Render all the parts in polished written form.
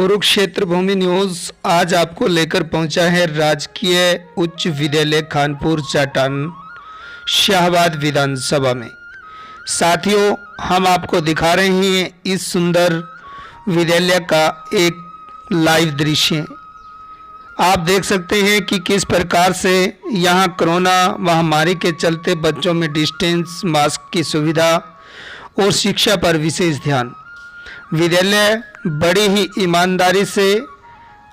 कुरुक्षेत्र भूमि news आज आपको लेकर पहुंचा है राजकीय उच्च विद्यालय खानपुर जाटान शाहबाद विधानसभा में। साथियों, हम आपको दिखा रहे हैं इस सुंदर विद्यालय का एक लाइव दृश्य। आप देख सकते हैं कि किस प्रकार से यहाँ कोरोना महामारी के चलते बच्चों में डिस्टेंस मास्क की सुविधा और शिक्षा पर विशेष ध्यान। विद्यालय बड़ी ही ईमानदारी से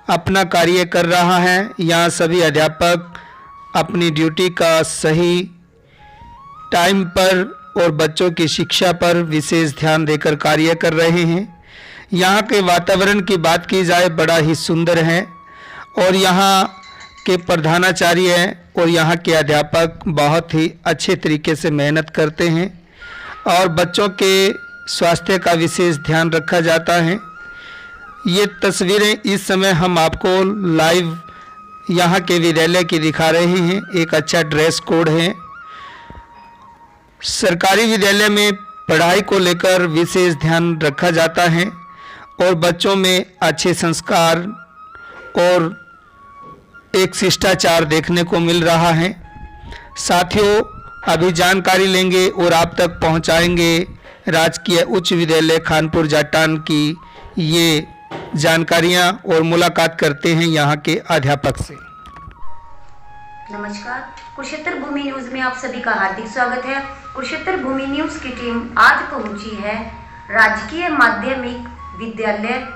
अपना कार्य कर रहा है। यहाँ सभी अध्यापक अपनी ड्यूटी का सही टाइम पर और बच्चों की शिक्षा पर विशेष ध्यान देकर कार्य कर रहे हैं। यहाँ के वातावरण की बात की जाए बड़ा ही सुंदर है और यहाँ के प्रधानाचार्य और यहाँ के अध्यापक बहुत ही अच्छे तरीके से मेहनत करते हैं और बच्चों के स्वास्थ्य का विशेष ध्यान रखा जाता है। ये तस्वीरें इस समय हम आपको लाइव यहाँ के विद्यालय की दिखा रहे हैं। एक अच्छा ड्रेस कोड है। सरकारी विद्यालय में पढ़ाई को लेकर विशेष ध्यान रखा जाता है और बच्चों में अच्छे संस्कार और एक शिष्टाचार देखने को मिल रहा है। साथियों, अभी जानकारी लेंगे और आप तक पहुंचाएंगे राजकीय उच्च विद्यालय खानपुर जाटान की ये जानकारियां और मुलाकात करते हैं यहाँ के अध्यापक से। नमस्कार, कुरुक्षेत्र भूमि न्यूज में आप सभी का हार्दिक स्वागत है। कुरुक्षेत्र भूमि न्यूज की टीम आज पहुंची है राजकीय माध्यमिक विद्यालय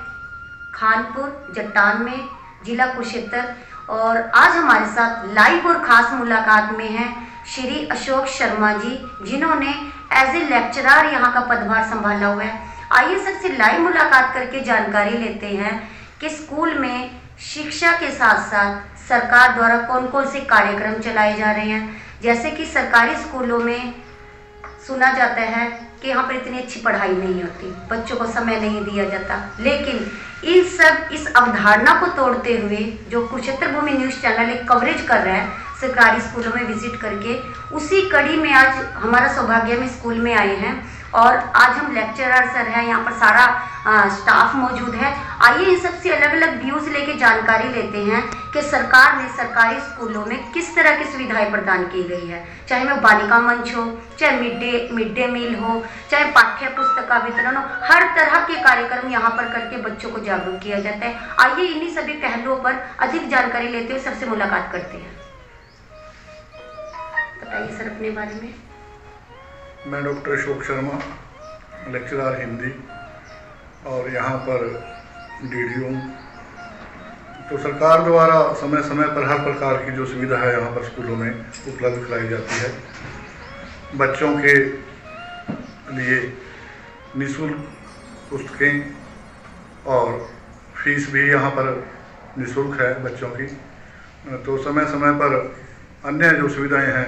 खानपुर जाटान में, जिला कुरुक्षेत्र, और आज हमारे साथ लाइव और खास मुलाकात में है श्री अशोक शर्मा जी, जिन्होंने एज ए लेक्चरर यहाँ का पदभार संभाला हुआ है। आइए सर से लाइव मुलाकात करके जानकारी लेते हैं कि स्कूल में शिक्षा के साथ साथ सरकार द्वारा कौन कौन से कार्यक्रम चलाए जा रहे हैं। जैसे कि सरकारी स्कूलों में सुना जाता है कि यहाँ पर इतनी अच्छी पढ़ाई नहीं होती, बच्चों को समय नहीं दिया जाता, लेकिन इस अवधारणा को तोड़ते हुए जो कुरुक्षेत्र भूमि न्यूज़ चैनल एक कवरेज कर रहा है सरकारी स्कूलों में विजिट करके, उसी कड़ी में आज हमारा सौभाग्य में स्कूल में आए हैं और आज हम लेक्चरर सर हैं, यहाँ पर सारा स्टाफ मौजूद है। आइए इन सबसे अलग अलग व्यूज़ लेके जानकारी लेते हैं कि सरकार ने सरकारी स्कूलों में किस तरह की सुविधाएं प्रदान की गई है, चाहे वह बालिका मंच हो, चाहे मिड डे मील हो, चाहे पाठ्य पुस्तक का वितरण हो, हर तरह के कार्यक्रम यहाँ पर करके बच्चों को जागरूक किया जाता है। आइए इन्हीं सभी पहलुओं पर अधिक जानकारी लेते हुए सबसे मुलाकात करते हैं। बताइए सर अपने बारे में। मैं डॉक्टर अशोक शर्मा, लेक्चरर हिंदी और यहाँ पर डीडीओ। तो सरकार द्वारा समय समय पर हर प्रकार की जो सुविधा है यहाँ पर स्कूलों में उपलब्ध कराई जाती है। बच्चों के लिए निःशुल्क पुस्तकें और फीस भी यहाँ पर निःशुल्क है बच्चों की। तो समय समय पर अन्य जो सुविधाएं हैं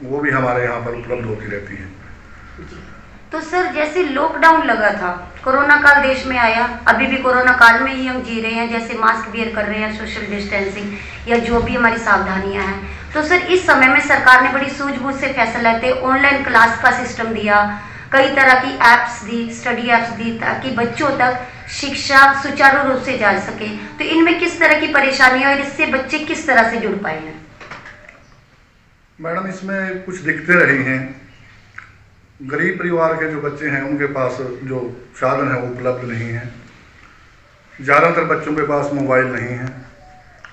वो भी हमारे यहाँ पर उपलब्ध होती रहती हैं। तो सर, जैसे लॉकडाउन लगा था, कोरोना काल देश में आया, अभी भी कोरोना काल में ही हम जी रहे हैं, जैसे मास्क वियर कर रहे हैं, सोशल डिस्टेंसिंग या जो भी हमारी सावधानियां हैं। तो सर, इस समय में सरकार ने बड़ी सूझबूझ से फैसला लेते ऑनलाइन क्लास का सिस्टम दिया, कई तरह की ऐप्स दी, स्टडी ऐप्स दी, ताकि बच्चों तक शिक्षा सुचारू रूप से जा सके। तो इनमें किस तरह की परेशानियां और इससे बच्चे किस तरह से जुड़ पाए हैं? मैडम, इसमें कुछ दिक्कतें रही हैं। गरीब परिवार के जो बच्चे हैं उनके पास जो साधन है वो उपलब्ध नहीं है। ज़्यादातर बच्चों के पास मोबाइल नहीं है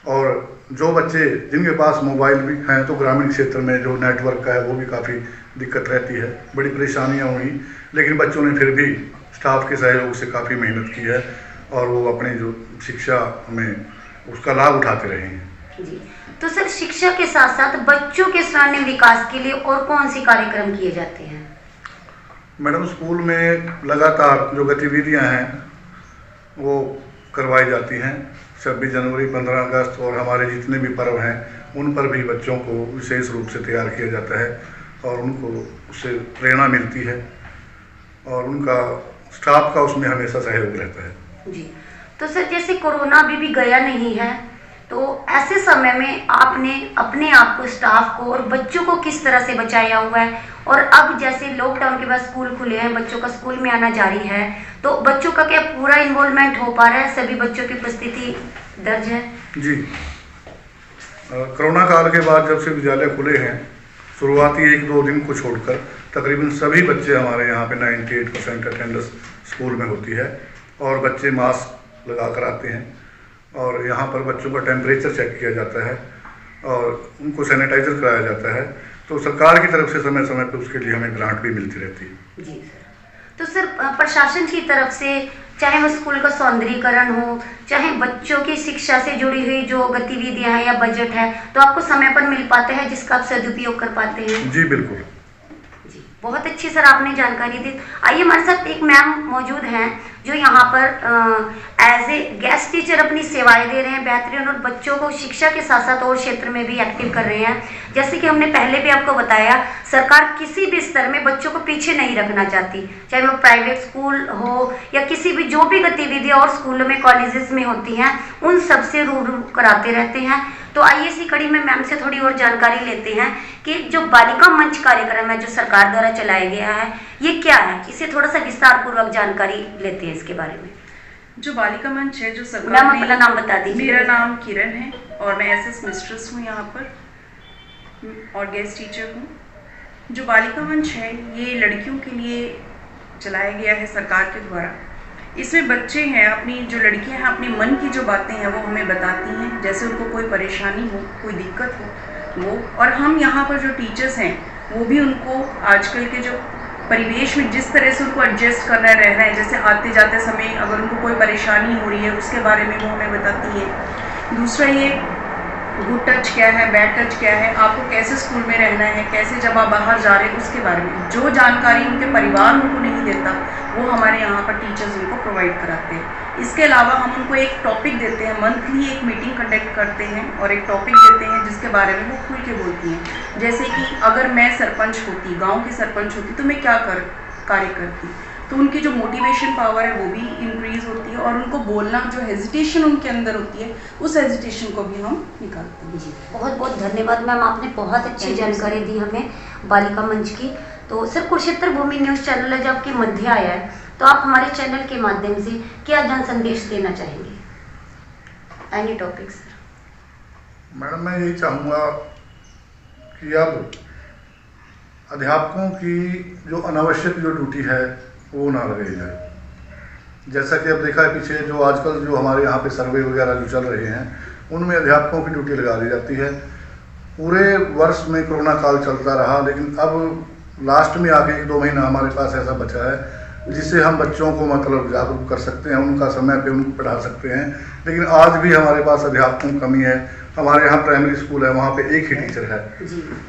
और जो बच्चे जिनके पास मोबाइल भी हैं तो ग्रामीण क्षेत्र में जो नेटवर्क का है वो भी काफ़ी दिक्कत रहती है। बड़ी परेशानियां हुई, लेकिन बच्चों ने फिर भी स्टाफ के सहयोग से काफ़ी मेहनत की है और वो अपनी जो शिक्षा में उसका लाभ उठाते रहे हैं। जी, तो सर, शिक्षा के साथ साथ बच्चों के सर्वांगीण विकास के लिए और कौन से कार्यक्रम किए जाते हैं? मैडम, स्कूल में लगातार जो गतिविधियां हैं वो करवाई जाती हैं। 26 जनवरी, 15 अगस्त और हमारे जितने भी पर्व हैं उन पर भी बच्चों को विशेष रूप से तैयार किया जाता है और उनको उससे प्रेरणा मिलती है और उनका स्टाफ का उसमें हमेशा सहयोग रहता है। जी, तो सर, जैसे कोरोना अभी भी गया नहीं है, तो ऐसे समय में आपने अपने आप को, स्टाफ को और बच्चों को किस तरह से बचाया हुआ है? और अब जैसे लॉकडाउन के बाद स्कूल खुले हैं, बच्चों का स्कूल में आना जारी है, तो बच्चों का क्या पूरा इन्वॉल्वमेंट हो पा रहा है? सभी बच्चों की उपस्थिति दर्ज है? जी, कोरोना काल के बाद जब से विद्यालय खुले हैं, शुरुआती 1-2 दिन को छोड़कर तकरीबन सभी बच्चे हमारे यहाँ पे 98% अटेंडेंस स्कूल में होती है और बच्चे मास्क लगा कर आते हैं और यहाँ पर बच्चों का टेम्परेचर चेक किया जाता है और उनको सैनिटाइजर कराया जाता है। तो सरकार की तरफ से समय समय पर उसके लिए हमें ग्रांट भी मिलती रहती है। जी सर। तो सर, प्रशासन की तरफ से चाहे वो स्कूल का सौंदर्यीकरण हो, चाहे बच्चों की शिक्षा से जुड़ी हुई जो गतिविधियां हैं या बजट है, तो आपको समय पर मिल पाते हैं जिसका आप सदुपयोग कर पाते हैं? जी बिल्कुल। जी, बहुत अच्छी सर आपने जानकारी दी। आइए, हमारे साथ एक मैम मौजूद हैं जो यहाँ पर एज ए गेस्ट टीचर अपनी सेवाएं दे रहे हैं बेहतरीन, और बच्चों को शिक्षा के साथ साथ और क्षेत्र में भी एक्टिव कर रहे हैं। जैसे कि हमने पहले भी आपको बताया, सरकार किसी भी स्तर में बच्चों को पीछे नहीं रखना चाहती, चाहे वो प्राइवेट स्कूल हो या किसी भी जो भी गतिविधियां और स्कूलों में, कॉलेजेस में होती हैं, उन सब से रूबरू कराते रहते हैं। तो आइए इसी कड़ी में मैम से थोड़ी और जानकारी लेते हैं कि जो बालिका मंच कार्यक्रम है जो सरकार द्वारा चलाया गया है, ये क्या है? इसे थोड़ा सा विस्तार पूर्वक जानकारी लेते हैं इसके बारे में। जो बालिका मंच है, जो सरकार मैम अपना नाम बता दीजिए। मेरा नाम किरण है और मैं एसएस मिस्ट्रेस हूँ यहाँ पर और गेस्ट टीचर हूँ। जो बालिका मंच है ये लड़कियों के लिए चलाया गया है सरकार के द्वारा। इसमें बच्चे हैं, अपनी जो लड़कियां हैं, अपने मन की जो बातें हैं वो हमें बताती हैं, जैसे उनको कोई परेशानी हो, कोई दिक्कत हो वो, और हम यहाँ पर जो टीचर्स हैं वो भी उनको आजकल के जो परिवेश में जिस तरह से उनको एडजस्ट करना रहना है, जैसे आते जाते समय अगर उनको कोई परेशानी हो रही है उसके बारे में वो हमें बताती है। दूसरा ये गुड टच क्या है, बैड टच क्या है, आपको कैसे स्कूल में रहना है, कैसे जब आप बाहर जा रहे हैं उसके बारे में जो जानकारी उनके परिवार उनको नहीं देता वो हमारे यहाँ पर टीचर्स उनको प्रोवाइड कराते हैं। इसके अलावा हम उनको एक टॉपिक देते हैं, मंथली एक मीटिंग कंडक्ट करते हैं और एक टॉपिक देते हैं जिसके बारे में वो खुल के बोलती हैं। जैसे कि अगर मैं सरपंच होती, गाँव की सरपंच होती, तो मैं क्या कार्य करती, तो उनकी जो मोटिवेशन पावर है वो भी इंक्रीज होती है और उनको बोलना, जो हेजिटेशन उनके अंदर होती है, उस हेजिटेशन को भी हम निकालते हैं। जी, बहुत बहुत धन्यवाद मैम, आपने बहुत अच्छी जानकारी दी हमें बालिका मंच की। तो सर, कुरुक्षेत्र भूमि न्यूज़ चैनल है जो आपके मध्य आया है, तो आप हमारे चैनल के माध्यम से क्या जन संदेश देना चाहेंगे? Any topic sir. मैडम, मैं यही चाहूँगा कि अब अध्यापकों की जो अनावश्यक जो ड्यूटी है वो ना लगाई जाए। जैसा कि अब देखा है पीछे जो आजकल जो हमारे यहाँ पे सर्वे वगैरह जो चल रहे हैं उनमें अध्यापकों की ड्यूटी लगा दी जाती है। पूरे वर्ष में कोरोना काल चलता रहा, लेकिन अब लास्ट में आके 1-2 महीना हमारे पास ऐसा बचा है जिससे हम बच्चों को मतलब जागरूक कर सकते हैं, उनका समय पे उनको पढ़ा सकते हैं। लेकिन आज भी हमारे पास अध्यापकों की कमी है। हमारे यहाँ प्राइमरी स्कूल है, वहाँ पे एक ही टीचर है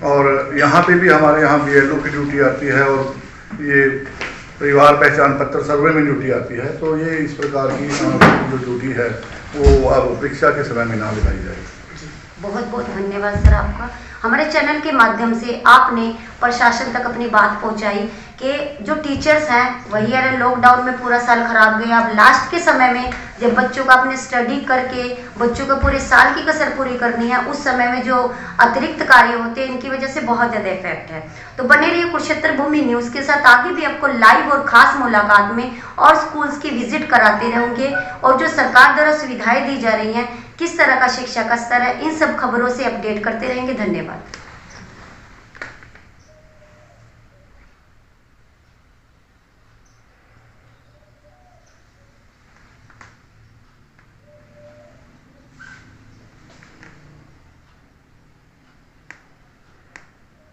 और यहाँ पे भी हमारे यहाँ BLO की ड्यूटी आती है और ये परिवार पहचान पत्र सर्वे में ड्यूटी आती है। तो ये इस प्रकार की जो ड्यूटी है वो अब परीक्षा के समय में ना लगाई जाए। बहुत बहुत धन्यवाद सर आपका। हमारे चैनल के माध्यम से आपने प्रशासन तक अपनी बात पहुंचाई कि जो टीचर्स हैं वही अरे लॉकडाउन में पूरा साल खराब गया, अब लास्ट के समय में जब बच्चों का अपने स्टडी करके बच्चों को पूरे साल की कसर पूरी करनी है, उस समय में जो अतिरिक्त कार्य होते हैं इनकी वजह से बहुत ज़्यादा इफेक्ट है। तो बने रहिए कुरुक्षेत्र भूमि न्यूज़ के साथ, आगे भी आपको लाइव और खास मुलाकात में और स्कूल्स की विजिट कराते रहेंगे और जो सरकार द्वारा सुविधाएं दी जा रही हैं, किस तरह का शिक्षा का स्तर है, इन सब खबरों से अपडेट करते रहेंगे। धन्यवाद।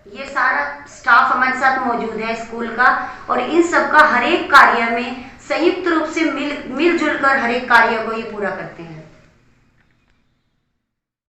ये सारा स्टाफ हमारे साथ मौजूद है स्कूल का और इन सब का हर एक कार्य में संयुक्त रूप से मिलजुल कर हर एक कार्य को ये पूरा करते हैं।